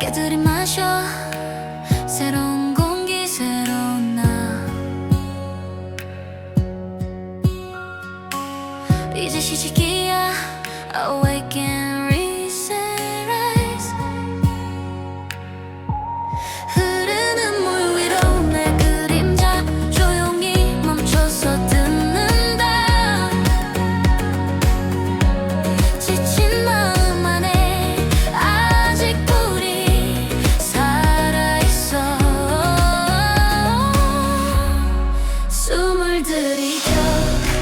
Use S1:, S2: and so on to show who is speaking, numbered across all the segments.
S1: 깨들이 마셔 새로운 공기 새로운 나 이제 시작이야 Awake and reset rise 흐르는 물 위로 내 그림자 조용히 멈춰서 듣는다 지친 마음 안에 아직 불이 살아있어 숨을 들이켜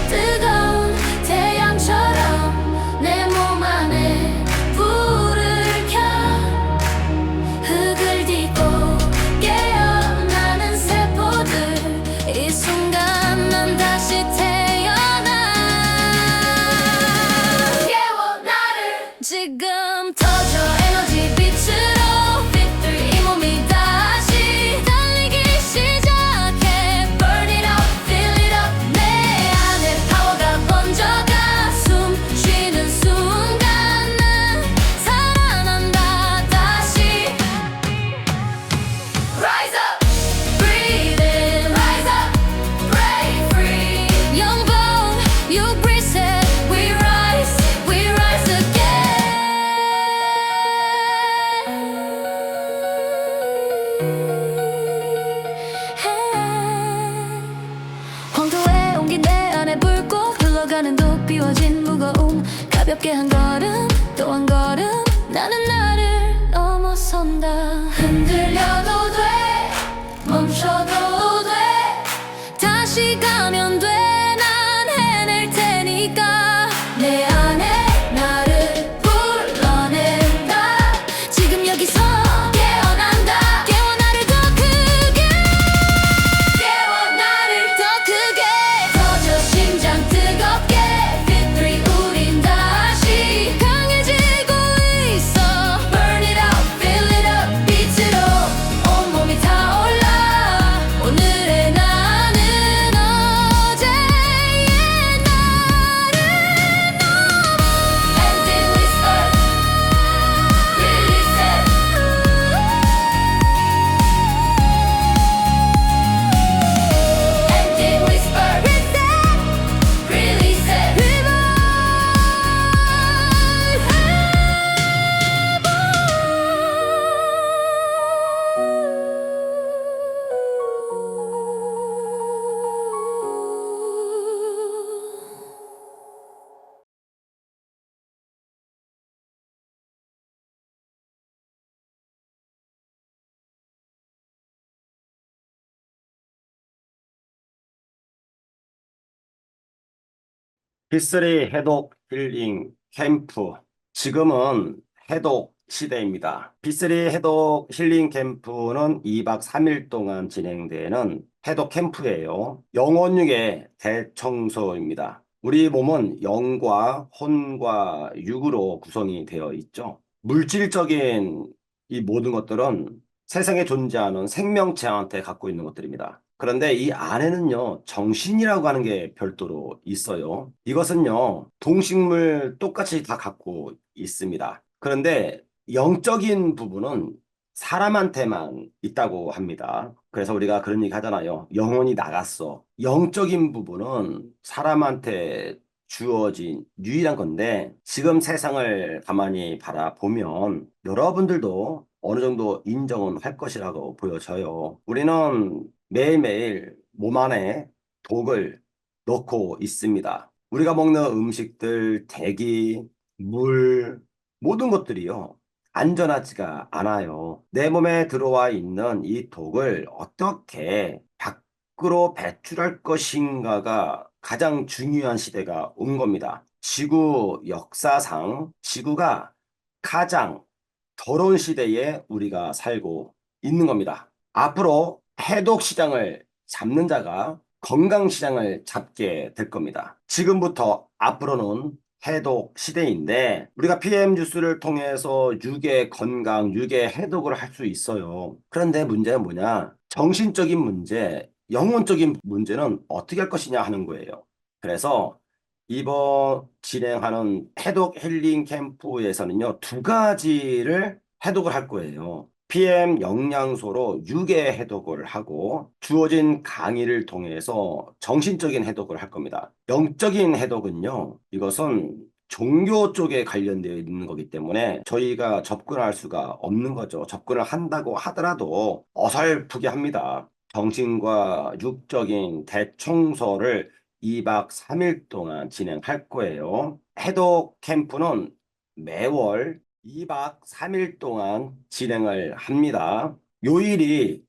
S1: 뜨거운 태양처럼 내 몸 안에 불을 켜 흙을 딛고 깨어나는 세포들 이 순간 난 다시 태어나 깨워 나를 지금 터져 에너지 빛으로 Victory 이 몸이 다시 달리기 시작해 Burn it up, fill it up 내 안에 파워가 번져가 숨 쉬는 순간 난 살아난다 다시 Rise up, breathe in, rise up, break free young bone, you reset, we rise again 황토에 옮긴 내 안에 불꽃 흘러가는 독 비워진 무거움 가볍게 한 걸음 또 한 걸음 나는 나를 넘어선다 흔들려도 돼 멈춰도 돼 다시 가면 돼 난 해낼 테니까 내 안에 나를 불러낸다 지금 여기서 깨어난다 깨워 나를 더 크게 깨워 나를 더 크게 터져 심장 뜨겁게 Victory 우린 다시 강해지고 있어 Burn it up, fill it up 빛으로 온몸이 타올라 오늘의 나는 어제의 나를 넘어 And then we start release it And then we start reset release it
S2: P3 해독 힐링 캠프. 지금은 해독 시대입니다. P3 해독 힐링 캠프는 2박 3일 동안 진행되는 해독 캠프예요. 영혼육의 대청소입니다. 우리 몸은 영과 혼과 육으로 구성이 되어 있죠. 물질적인 이 모든 것들은 세상에 존재하는 생명체한테 갖고 있는 것들입니다. 그런데 이 안에는요, 정신이라고 하는 게 별도로 있어요. 이것은요, 동식물 똑같이 다 갖고 있습니다. 그런데 영적인 부분은 사람한테만 있다고 합니다. 그래서 우리가 그런 얘기 하잖아요. 영혼이 나갔어. 영적인 부분은 사람한테 주어진 유일한 건데, 지금 세상을 가만히 바라보면 여러분들도 어느 정도 인정은 할 것이라고 보여져요. 우리는 매일매일 몸 안에 독을 넣고 있습니다. 우리가 먹는 음식들, 대기, 물, 모든 것들이요. 안전하지가 않아요. 내 몸에 들어와 있는 이 독을 어떻게 밖으로 배출할 것인가가 가장 중요한 시대가 온 겁니다. 지구 역사상 지구가 가장 더러운 시대에 우리가 살고 있는 겁니다. 앞으로 해독 시장을 잡는 자가 건강 시장을 잡게 될 겁니다. 지금부터 앞으로는 해독 시대인데 우리가 PM 뉴스를 통해서 육의 건강, 육의 해독을 할 수 있어요. 그런데 문제는 뭐냐? 정신적인 문제, 영혼적인 문제는 어떻게 할 것이냐 하는 거예요. 그래서 이번 진행하는 해독 힐링 캠프에서는요, 두 가지를 해독을 할 거예요. PM 영양소로 6의 해독을 하고 주어진 강의를 통해서 정신적인 해독을 할 겁니다. 영적인 해독은요, 이것은 종교 쪽에 관련되어 있는 거기 때문에 저희가 접근할 수가 없는 거죠. 접근을 한다고 하더라도 어설프게 합니다. 정신과 육적인 대청소를 2박 3일 동안 진행할 거예요. 해독 캠프는 매월 2박 3일 동안 진행을 합니다. 요일이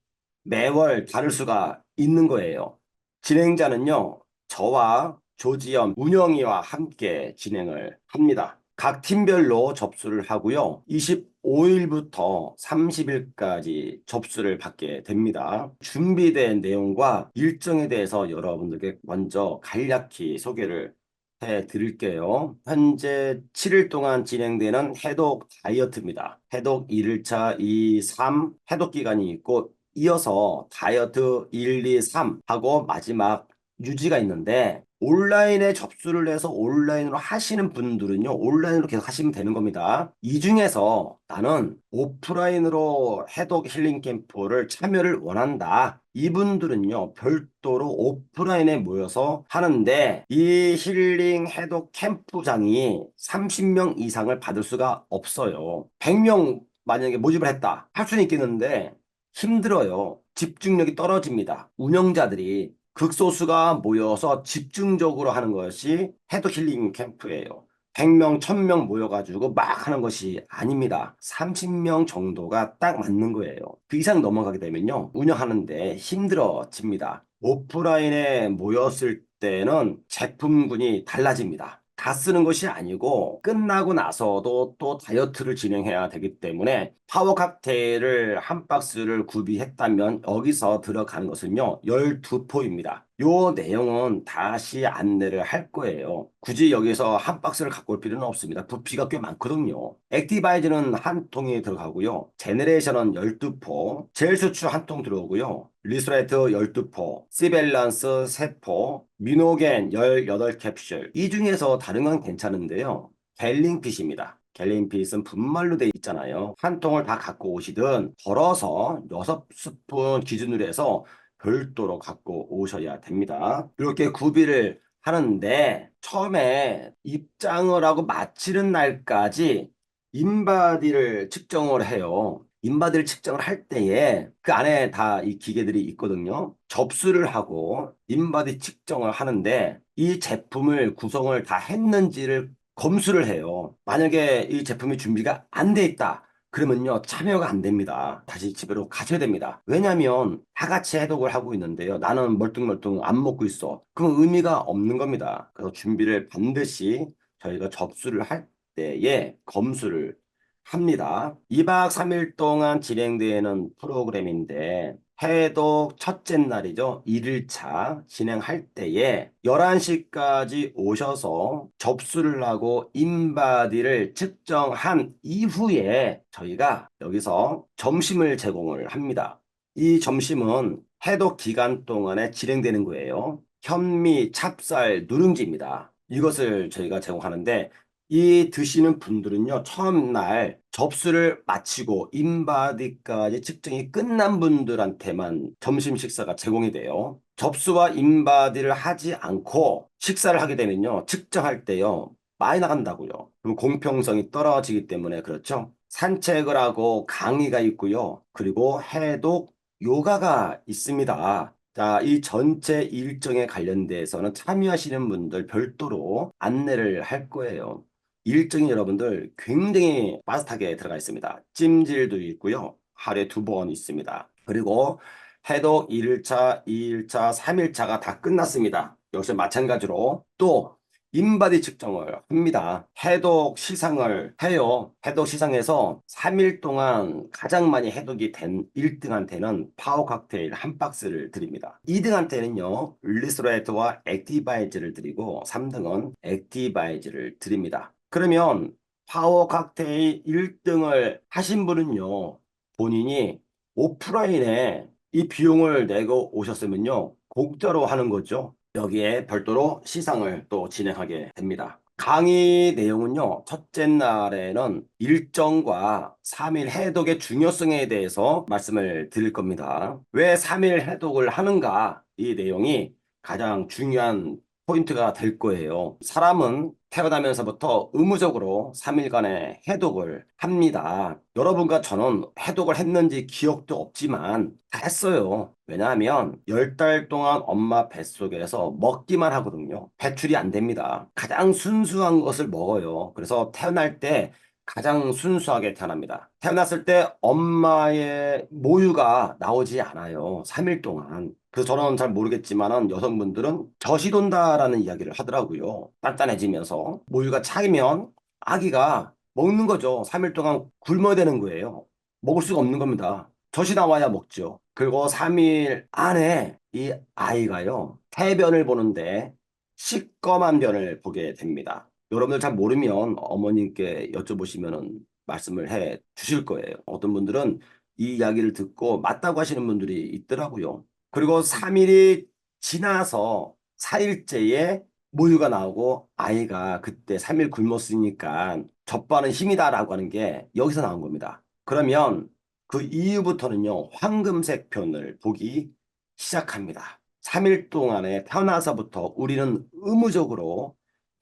S2: 매월 다를 수가 있는 거예요. 진행자는요, 저와 조지연 운영위와 함께 진행을 합니다. 각 팀별로 접수를 하고요. 25일부터 30일까지 접수를 받게 됩니다. 준비된 내용과 일정에 대해서 여러분들께 먼저 간략히 소개를 해 드릴게요. 현재 7일 동안 진행되는 해독 다이어트입니다. 해독 1일차, 2, 3 해독 기간이 있고 이어서 다이어트 1, 2, 3 하고 마지막 유지가 있는데 온라인에 접수를 해서 온라인으로 하시는 분들은요, 온라인으로 계속 하시면 되는 겁니다. 이 중에서 나는 오프라인으로 해독 힐링 캠프를 참여를 원한다. 이분들은요, 별도로 오프라인에 모여서 하는데 이 힐링 해독 캠프장이 30명 이상을 받을 수가 없어요. 100명 만약에 모집을 했다. 할 수는 있겠는데 힘들어요. 집중력이 떨어집니다. 운영자들이 극소수가 모여서 집중적으로 하는 것이 해독 힐링 캠프예요. 100명, 1000명 모여가지고 막 하는 것이 아닙니다. 30명 정도가 딱 맞는 거예요. 그 이상 넘어가게 되면요, 운영하는데 힘들어집니다. 오프라인에 모였을 때는 제품군이 달라집니다. 다 쓰는 것이 아니고 끝나고 나서도 또 다이어트를 진행해야 되기 때문에 파워 칵테일을 한 박스를 구비했다면 여기서 들어가는 것은요 12포입니다. 요 내용은 다시 안내를 할 거예요. 굳이 여기서 한 박스를 갖고 올 필요는 없습니다. 부피가 꽤 많거든요. 액티바이즈는 한 통이 들어가고요. 제네레이션은 12포, 젤 수추 한 통 들어오고요. 리스레트 12포, 시밸런스 3포, 미노겐 18캡슐. 이 중에서 다른 건 괜찮은데요. 갤링핏입니다. 갤링핏은 분말로 돼 있잖아요. 한 통을 다 갖고 오시든 덜어서 6스푼 기준으로 해서 별도로 갖고 오셔야 됩니다. 이렇게 구비를 하는데 처음에 입장을 하고 마치는 날까지 인바디를 측정을 해요. 인바디를 측정을 할 때에 그 안에 다 이 기계들이 있거든요. 접수를 하고 인바디 측정을 하는데 이 제품을 구성을 다 했는지를 검수를 해요. 만약에 이 제품이 준비가 안 돼 있다. 그러면요, 참여가 안 됩니다. 다시 집으로 가셔야 됩니다. 왜냐하면 다 같이 해독을 하고 있는데요. 나는 멀뚱멀뚱 안 먹고 있어. 그럼 의미가 없는 겁니다. 그래서 준비를 반드시 저희가 접수를 할 때에 검수를 합니다. 2박 3일 동안 진행되는 프로그램인데 해독 첫째 날이죠. 1일차 진행할 때에 11시까지 오셔서 접수를 하고 인바디를 측정한 이후에 저희가 여기서 점심을 제공을 합니다. 이 점심은 해독 기간 동안에 진행되는 거예요. 현미, 찹쌀, 누룽지입니다. 이것을 저희가 제공하는데 이 드시는 분들은요, 처음 날 접수를 마치고 인바디까지 측정이 끝난 분들한테만 점심 식사가 제공이 돼요. 접수와 인바디를 하지 않고 식사를 하게 되면요, 측정할 때요, 많이 나간다고요. 그럼 공평성이 떨어지기 때문에 그렇죠. 산책을 하고 강의가 있고요. 그리고 해독 요가가 있습니다. 자, 이 전체 일정에 관련돼서는 참여하시는 분들 별도로 안내를 할 거예요. 일정이 여러분들 굉장히 빠듯하게 들어가 있습니다. 찜질도 있고요. 하루에 2번 있습니다. 그리고 해독 1일차, 2일차, 3일차가 다 끝났습니다. 역시 마찬가지로 또 인바디 측정을 합니다. 해독 시상을 해요. 해독 시상에서 3일 동안 가장 많이 해독이 된 1등한테는 파워 칵테일 한 박스를 드립니다. 2등한테는요, 리스레트와 액티바이즈를 드리고 3등은 액티바이즈를 드립니다. 그러면 파워 칵테일 1등을 하신 분은요, 본인이 오프라인에 이 비용을 내고 오셨으면요, 공짜로 하는 거죠. 여기에 별도로 시상을 또 진행하게 됩니다. 강의 내용은요, 첫째 날에는 일정과 3일 해독의 중요성에 대해서 말씀을 드릴 겁니다. 왜 3일 해독을 하는가? 이 내용이 가장 중요한 포인트가 될 거예요. 사람은 태어나면서부터 의무적으로 3일간의 해독을 합니다. 여러분과 저는 해독을 했는지 기억도 없지만 다 했어요. 왜냐하면 10달 동안 엄마 뱃속에서 먹기만 하거든요. 배출이 안 됩니다. 가장 순수한 것을 먹어요. 그래서 태어날 때 가장 순수하게 태어납니다. 태어났을 때 엄마의 모유가 나오지 않아요. 3일 동안. 그래서 저는 잘 모르겠지만은 여성분들은 젖이 돈다라는 이야기를 하더라고요. 단단해지면서 모유가 차이면 아기가 먹는 거죠. 3일 동안 굶어야 되는 거예요. 먹을 수가 없는 겁니다. 젖이 나와야 먹죠. 그리고 3일 안에 이 아이가요, 태변을 보는데 시꺼먼 변을 보게 됩니다. 여러분들 잘 모르면 어머님께 여쭤보시면은 말씀을 해 주실 거예요. 어떤 분들은 이 이야기를 듣고 맞다고 하시는 분들이 있더라고요. 그리고 3일이 지나서 4일째에 모유가 나오고 아이가 그때 3일 굶었으니까 젖바는 힘이다라고 하는 게 여기서 나온 겁니다. 그러면 그 이후부터는요, 황금색 편을 보기 시작합니다. 3일 동안에 태어나서부터 우리는 의무적으로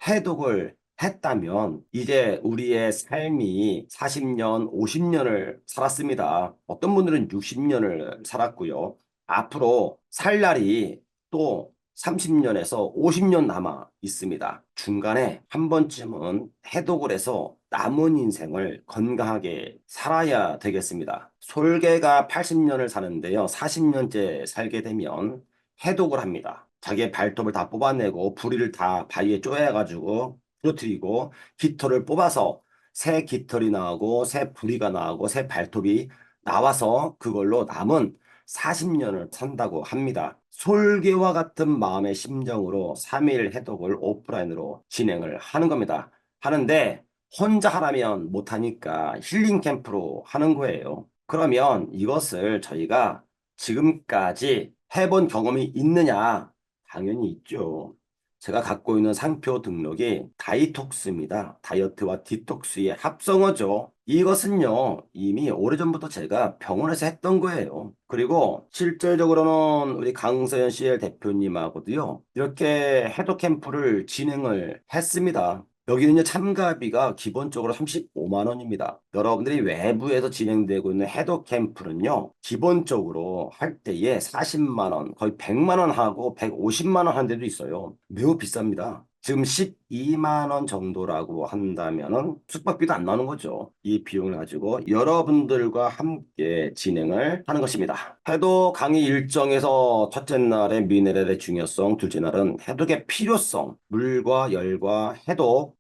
S2: 해독을 했다면 이제 우리의 삶이 40년, 50년을 살았습니다. 어떤 분들은 60년을 살았고요. 앞으로 살 날이 또 30년에서 50년 남아 있습니다. 중간에 한 번쯤은 해독을 해서 남은 인생을 건강하게 살아야 되겠습니다. 솔개가 80년을 사는데요. 40년째 살게 되면 해독을 합니다. 자기의 발톱을 다 뽑아내고 부리를 다 바위에 쪼여가지고 부러뜨리고 깃털을 뽑아서 새 깃털이 나오고 새 부리가 나오고 새 발톱이 나와서 그걸로 남은 40년을 산다고 합니다. 솔개와 같은 마음의 심정으로 3일 해독을 오프라인으로 진행을 하는 겁니다. 하는데 혼자 하라면 못하니까 힐링 캠프로 하는 거예요. 그러면 이것을 저희가 지금까지 해본 경험이 있느냐? 당연히 있죠. 제가 갖고 있는 상표 등록이 다이톡스입니다. 다이어트와 디톡스의 합성어죠. 이것은요, 이미 오래전부터 제가 병원에서 했던 거예요. 그리고 실질적으로는 우리 강서연 CL 대표님하고도요, 이렇게 해독 캠프를 진행을 했습니다. 여기는요, 참가비가 기본적으로 35만 원입니다. 여러분들이 외부에서 진행되고 있는 해독 캠프는요, 기본적으로 할 때에 40만 원, 거의 100만 원 하고 150만 원 한 데도 있어요. 매우 비쌉니다. 지금 12만 원 정도라고 한다면은 숙박비도 안 나오는 거죠. 이 비용을 가지고 여러분들과 함께 진행을 하는 것입니다. 해독 강의 일정에서 첫째 날에 미네랄의 중요성, 둘째 날은 해독의 필요성, 물과 열과 해독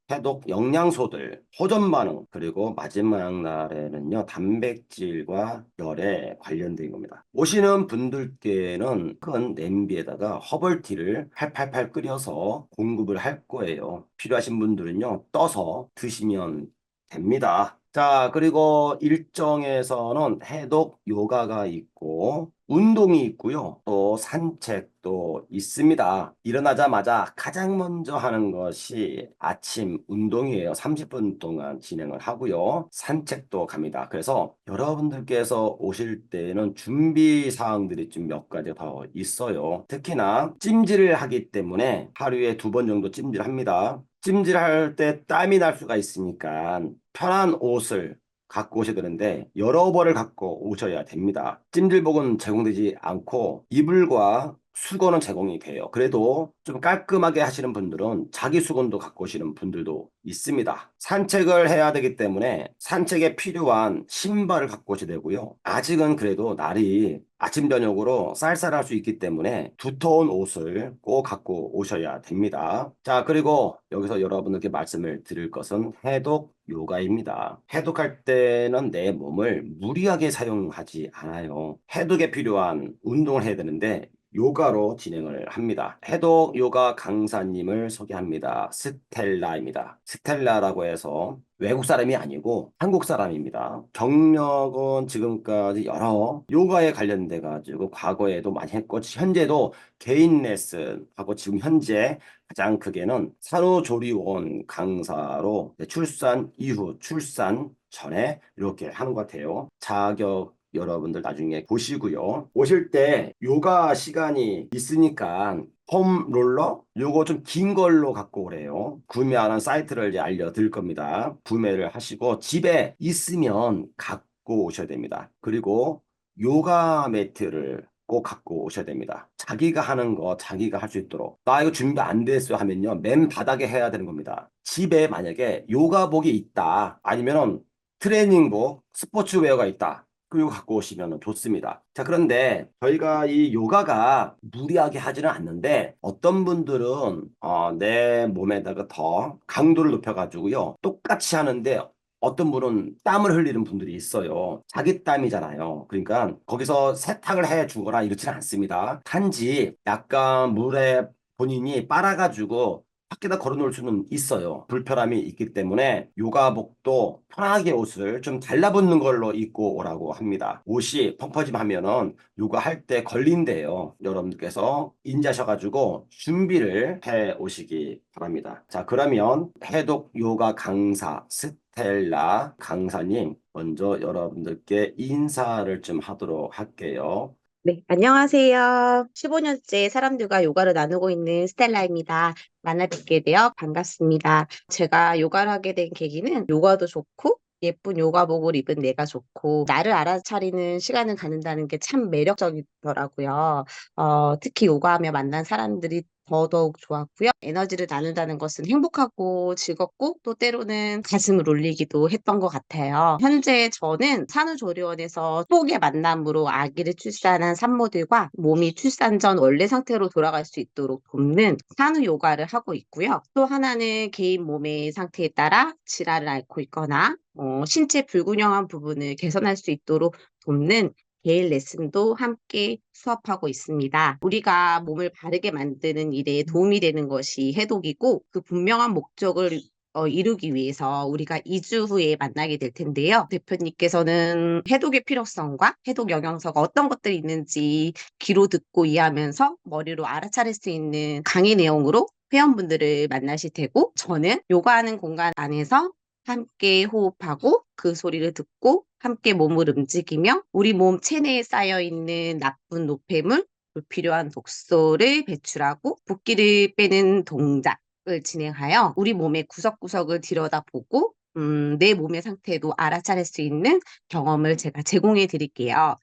S2: 영양소들, 호전 반응, 그리고 마지막 날에는요, 단백질과 열에 관련된 겁니다. 오시는 분들께는 큰 냄비에다가 허벌티를 팔팔팔 끓여서 공급을 할 거예요. 필요하신 분들은요, 떠서 드시면 됩니다. 자, 그리고 일정에서는 해독 요가가 있고, 운동이 있고요. 또 산책도 있습니다. 일어나자마자 가장 먼저 하는 것이 아침 운동이에요. 30분 동안 진행을 하고요. 산책도 갑니다. 그래서 여러분들께서 오실 때는 준비 사항들이 좀 몇 가지 더 있어요. 특히나 찜질을 하기 때문에 하루에 2번 정도 찜질합니다. 찜질할 때 땀이 날 수가 있으니까 편한 옷을 갖고 오셔야 되는데 여러 벌을 갖고 오셔야 됩니다. 찜질복은 제공되지 않고 이불과 수건은 제공이 돼요. 그래도 좀 깔끔하게 하시는 분들은 자기 수건도 갖고 오시는 분들도 있습니다. 산책을 해야 되기 때문에 산책에 필요한 신발을 갖고 오셔야 되고요. 아직은 그래도 날이 아침 저녁으로 쌀쌀할 수 있기 때문에 두터운 옷을 꼭 갖고 오셔야 됩니다. 자, 그리고 여기서 여러분들께 말씀을 드릴 것은 해독 요가입니다. 해독할 때는 내 몸을 무리하게 사용하지 않아요. 해독에 필요한 운동을 해야 되는데 요가로 진행을 합니다. 해독 요가 강사님을 소개합니다. 스텔라입니다. 스텔라라고 해서 외국 사람이 아니고 한국 사람입니다. 경력은 지금까지 여러 요가에 관련돼 가지고 과거에도 많이 했고 현재도 개인 레슨하고 지금 현재 가장 크게는 산후조리원 강사로 출산 이후, 출산 전에 이렇게 하는 것 같아요. 자격 여러분들 나중에 보시고요. 오실 때 요가 시간이 있으니까 폼 롤러 요거 좀 긴 걸로 갖고 오래요. 구매하는 사이트를 이제 알려드릴 겁니다. 구매를 하시고 집에 있으면 갖고 오셔야 됩니다. 그리고 요가 매트를 꼭 갖고 오셔야 됩니다. 자기가 하는 거 자기가 할 수 있도록. 나 이거 준비 안 됐어요 하면요. 맨 바닥에 해야 되는 겁니다. 집에 만약에 요가복이 있다. 아니면은 트레이닝복, 스포츠웨어가 있다. 그리고 갖고 오시면 좋습니다. 자, 그런데 저희가 이 요가가 무리하게 하지는 않는데 어떤 분들은 내 몸에다가 더 강도를 높여가지고요. 똑같이 하는데 어떤 분은 땀을 흘리는 분들이 있어요. 자기 땀이잖아요. 그러니까 거기서 세탁을 해 주거나 이렇지는 않습니다. 단지 약간 물에 본인이 빨아가지고 밖에다 걸어놓을 수는 있어요. 불편함이 있기 때문에 요가복도 편하게 옷을 좀 달라붙는 걸로 입고 오라고 합니다. 옷이 펑퍼짐하면은 요가할 때 걸린대요. 여러분들께서 인지하셔가지고 준비를 해 오시기 바랍니다. 자, 그러면 해독 요가 강사 스텔라 강사님 먼저 여러분들께 인사를 좀 하도록 할게요.
S3: 네, 안녕하세요. 15년째 사람들과 요가를 나누고 있는 스텔라입니다. 만나 뵙게 되어 반갑습니다. 제가 요가를 하게 된 계기는 요가도 좋고 예쁜 요가복을 입은 내가 좋고 나를 알아차리는 시간을 갖는다는 게 참 매력적이더라고요. 특히 요가하며 만난 사람들이 더더욱 좋았고요. 에너지를 나눈다는 것은 행복하고 즐겁고 또 때로는 가슴을 울리기도 했던 것 같아요. 현재 저는 산후조리원에서 복의 만남으로 아기를 출산한 산모들과 몸이 출산 전 원래 상태로 돌아갈 수 있도록 돕는 산후 요가를 하고 있고요. 또 하나는 개인 몸의 상태에 따라 질환을 앓고 있거나 신체 불균형한 부분을 개선할 수 있도록 돕는 개인 레슨도 함께 수업하고 있습니다. 우리가 몸을 바르게 만드는 일에 도움이 되는 것이 해독이고 그 분명한 목적을 이루기 위해서 우리가 2주 후에 만나게 될 텐데요. 대표님께서는 해독의 필요성과 해독 영양소가 어떤 것들이 있는지 귀로 듣고 이해하면서 머리로 알아차릴 수 있는 강의 내용으로 회원분들을 만나실 테고 저는 요가하는 공간 안에서 함께 호흡하고 그 소리를 듣고 함께 몸을 움직이며 우리 몸 체내에 쌓여 있는 나쁜 노폐물, 불필요한 독소를 배출하고 붓기를 빼는 동작을 진행하여 우리 몸의 구석구석을 들여다보고 내 몸의 상태도 알아차릴 수 있는 경험을 제가 제공해 드릴게요.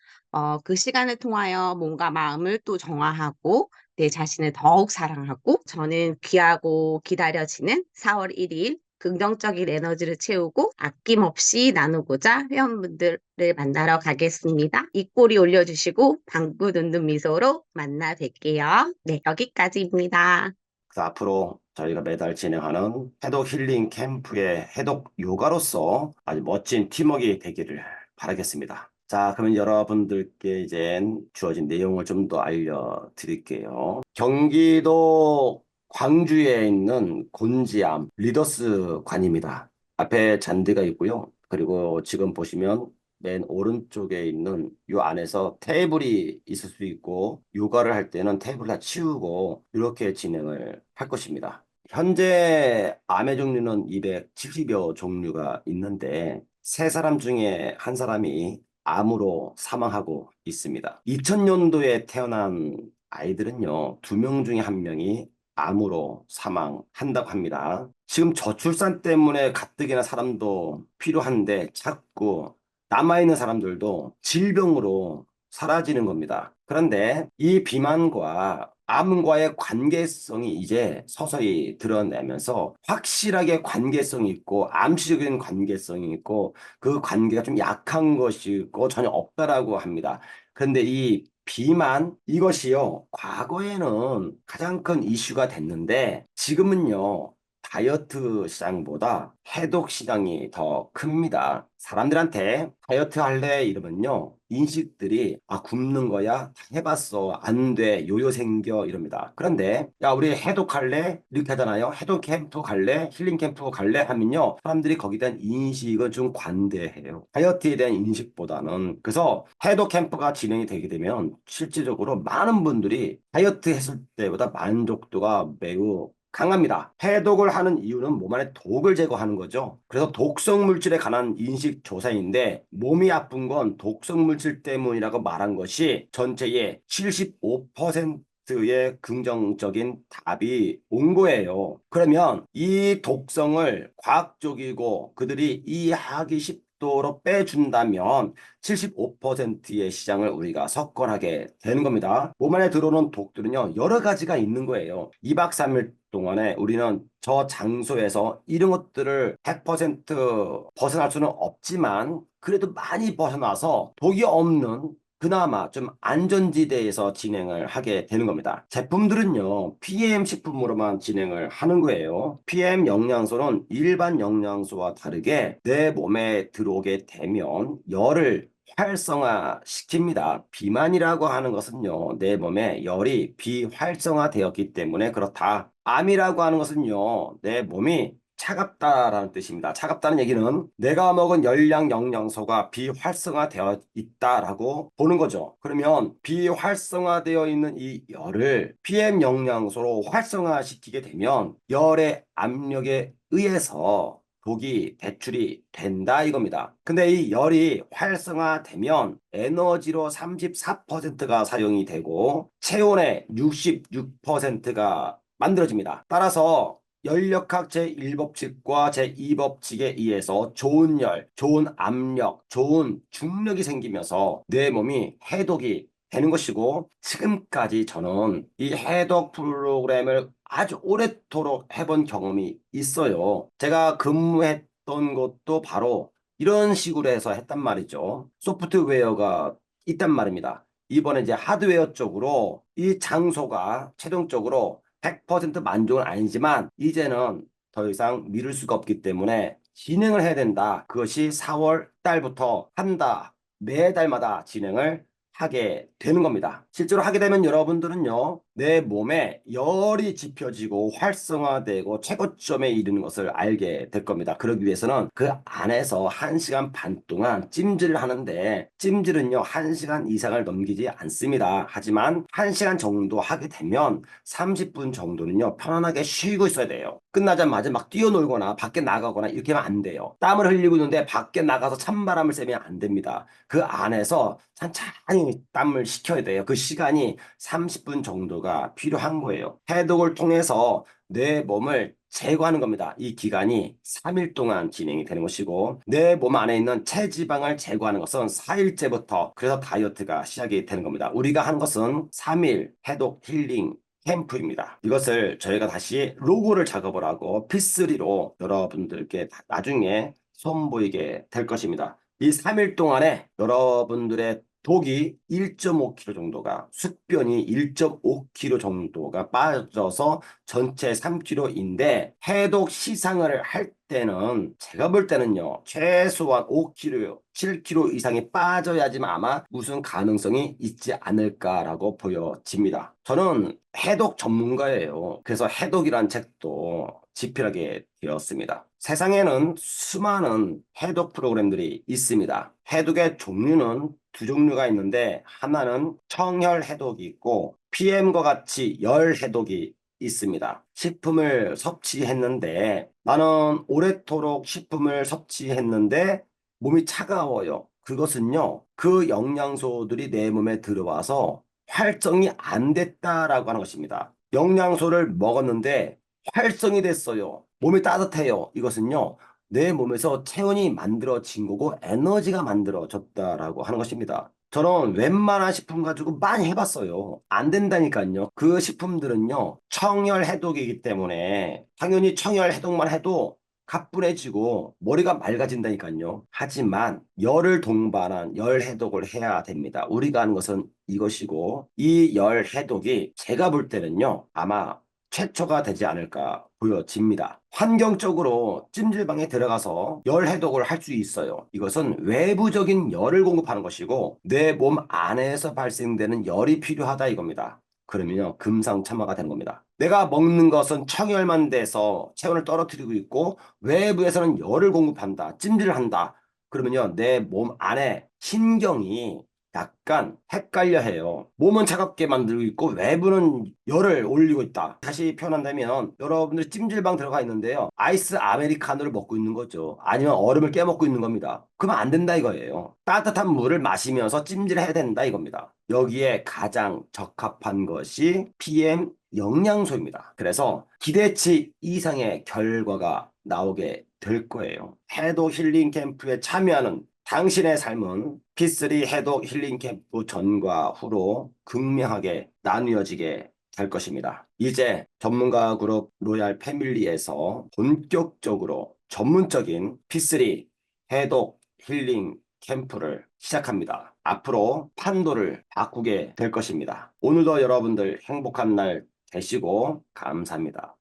S3: 그 시간을 통하여 몸과 마음을 또 정화하고 내 자신을 더욱 사랑하고 저는 귀하고 기다려지는 4월 1일 긍정적인 에너지를 채우고 아낌없이 나누고자 회원분들을 만나러 가겠습니다. 입꼬리 올려주시고 방구 웃는 미소로 만나 뵐게요. 네, 여기까지입니다.
S2: 그래서 앞으로 저희가 매달 진행하는 해독 힐링 캠프의 해독 요가로서 아주 멋진 팀워크가 되기를 바라겠습니다. 자, 그러면 여러분들께 이제 주어진 내용을 좀 더 알려드릴게요. 경기도 광주에 있는 곤지암 리더스 관입니다. 앞에 잔디가 있고요. 그리고 지금 보시면 맨 오른쪽에 있는 요 안에서 테이블이 있을 수 있고 요가를 할 때는 테이블 다 치우고 이렇게 진행을 할 것입니다. 현재 암의 종류는 270여 종류가 있는데 세 사람 중에 한 사람이 암으로 사망하고 있습니다. 2000년도에 태어난 아이들은요, 2명 중에 1명이 암으로 사망한다고 합니다. 지금 저출산 때문에 가뜩이나 사람도 필요한데 자꾸 남아있는 사람들도 질병으로 사라지는 겁니다. 그런데 이 비만과 암과의 관계성이 이제 서서히 드러내면서 확실하게 관계성이 있고 암시적인 관계성이 있고 그 관계가 좀 약한 것이 있고 전혀 없다라고 합니다. 그런데 이 비만 이것이요 과거에는 가장 큰 이슈가 됐는데 지금은요 다이어트 시장보다 해독 시장이 더 큽니다. 사람들한테 다이어트 할래 이러면요, 인식들이 굶는 거야? 다 해봤어. 안 돼. 요요 생겨. 이럽니다. 그런데 야, 우리 해독할래? 이렇게 하잖아요. 해독 캠프 갈래? 힐링 캠프 갈래? 하면요, 사람들이 거기에 대한 인식은 좀 관대해요. 다이어트에 대한 인식보다는. 그래서 해독 캠프가 진행이 되게 되면 실질적으로 많은 분들이 다이어트 했을 때보다 만족도가 매우 강합니다. 해독을 하는 이유는 몸 안에 독을 제거하는 거죠. 그래서 독성 물질에 관한 인식 조사인데, 몸이 아픈 건 독성 물질 때문이라고 말한 것이 전체의 75%의 긍정적인 답이 온 거예요. 그러면 이 독성을 과학적이고 그들이 이해하기 쉽도록 빼준다면 75%의 시장을 우리가 석권하게 되는 겁니다. 몸 안에 들어오는 독들은요, 여러 가지가 있는 거예요. 2박 3일 동안에 우리는 저 장소에서 이런 것들을 100% 벗어날 수는 없지만, 그래도 많이 벗어나서 독이 없는 그나마 좀 안전지대에서 진행을 하게 되는 겁니다. 제품들은요, PM 식품으로만 진행을 하는 거예요. PM 영양소는 일반 영양소와 다르게 내 몸에 들어오게 되면 열을 활성화시킵니다. 비만이라고 하는 것은요, 내 몸에 열이 비활성화되었기 때문에 그렇다. 암이라고 하는 것은요, 내 몸이 차갑다라는 뜻입니다. 차갑다는 얘기는 내가 먹은 열량 영양소가 비활성화되어 있다라고 보는 거죠. 그러면 비활성화되어 있는 이 열을 PM 영양소로 활성화시키게 되면 열의 압력에 의해서 독이 배출이 된다 이겁니다. 근데 이 열이 활성화되면 에너지로 34%가 사용이 되고 체온의 66%가 만들어집니다. 따라서 열역학 제1법칙과 제2법칙에 의해서 좋은 열, 좋은 압력, 좋은 중력이 생기면서 내 몸이 해독이 되는 것이고, 지금까지 저는 이 해독 프로그램을 아주 오래도록 해본 경험이 있어요. 제가 근무했던 것도 바로 이런 식으로 해서 했단 말이죠. 소프트웨어가 있단 말입니다. 이번에 이제 하드웨어 쪽으로 이 장소가 최종적으로 100% 만족은 아니지만 이제는 더 이상 미룰 수가 없기 때문에 진행을 해야 된다. 그것이 4월 달부터 한다. 매달마다 진행을 하게 되는 겁니다. 실제로 하게 되면 여러분들은요, 내 몸에 열이 지펴지고 활성화되고 최고점에 이르는 것을 알게 될 겁니다. 그러기 위해서는 그 안에서 1시간 반 동안 찜질을 하는데, 찜질은요 1시간 이상을 넘기지 않습니다. 하지만 1시간 정도 하게 되면 30분 정도는요 편안하게 쉬고 있어야 돼요. 끝나자마자 막 뛰어놀거나 밖에 나가거나 이렇게 하면 안 돼요. 땀을 흘리고 있는데 밖에 나가서 찬바람을 쐬면 안 됩니다. 그 안에서 천천히 땀을 식혀야 돼요. 그 시간이 30분 정도가 필요한 거예요. 해독을 통해서 내 몸을 제거하는 겁니다. 이 기간이 3일 동안 진행이 되는 것이고, 내 몸 안에 있는 체지방을 제거하는 것은 4일째부터, 그래서 다이어트가 시작이 되는 겁니다. 우리가 하는 것은 3일 해독 힐링 캠프입니다. 이것을 저희가 다시 로고를 작업을 하고 P3로 여러분들께 나중에 선보이게 될 것입니다. 이 3일 동안에 여러분들의 독이 1.5kg 정도가, 숙변이 1.5kg 정도가 빠져서 전체 3kg인데, 해독 시상을 할 때는 제가 볼 때는요, 최소한 5kg, 7kg 이상이 빠져야지만 아마 우승 가능성이 있지 않을까라고 보여집니다. 저는 해독 전문가예요. 그래서 해독이란 책도 집필하게 되었습니다. 세상에는 수많은 해독 프로그램들이 있습니다. 해독의 종류는 두 종류가 있는데, 하나는 청혈 해독이 있고 PM과 같이 열 해독이 있습니다. 식품을 섭취했는데, 나는 오래도록 식품을 섭취했는데 몸이 차가워요. 그것은요, 그 영양소들이 내 몸에 들어와서 활성이 안 됐다라고 하는 것입니다. 영양소를 먹었는데 활성이 됐어요. 몸이 따뜻해요. 이것은요, 내 몸에서 체온이 만들어진 거고 에너지가 만들어졌다라고 하는 것입니다. 저는 웬만한 식품 가지고 많이 해봤어요. 안 된다니까요. 그 식품들은요, 청열 해독이기 때문에 당연히 청열 해독만 해도 가뿐해지고 머리가 맑아진다니까요. 하지만 열을 동반한 열 해독을 해야 됩니다. 우리가 하는 것은 이것이고, 이 열 해독이 제가 볼 때는요, 아마 최초가 되지 않을까 보여집니다. 환경적으로 찜질방에 들어가서 열 해독을 할 수 있어요. 이것은 외부적인 열을 공급하는 것이고 내 몸 안에서 발생되는 열이 필요하다 이겁니다. 그러면요, 금상첨화가 되는 겁니다. 내가 먹는 것은 청열만 돼서 체온을 떨어뜨리고 있고 외부에서는 열을 공급한다, 찜질을 한다. 그러면요, 내 몸 안에 신경이 약간 헷갈려 해요. 몸은 차갑게 만들고 있고 외부는 열을 올리고 있다. 다시 표현한다면 여러분들 찜질방 들어가 있는데요. 아이스 아메리카노를 먹고 있는 거죠. 아니면 얼음을 깨먹고 있는 겁니다. 그러면 안 된다 이거예요. 따뜻한 물을 마시면서 찜질해야 된다 이겁니다. 여기에 가장 적합한 것이 PM 영양소입니다. 그래서 기대치 이상의 결과가 나오게 될 거예요. 해독 힐링 캠프에 참여하는 당신의 삶은 P3 해독 힐링 캠프 전과 후로 극명하게 나뉘어지게 될 것입니다. 이제 전문가 그룹 로얄 패밀리에서 본격적으로 전문적인 P3 해독 힐링 캠프를 시작합니다. 앞으로 판도를 바꾸게 될 것입니다. 오늘도 여러분들 행복한 날 되시고 감사합니다.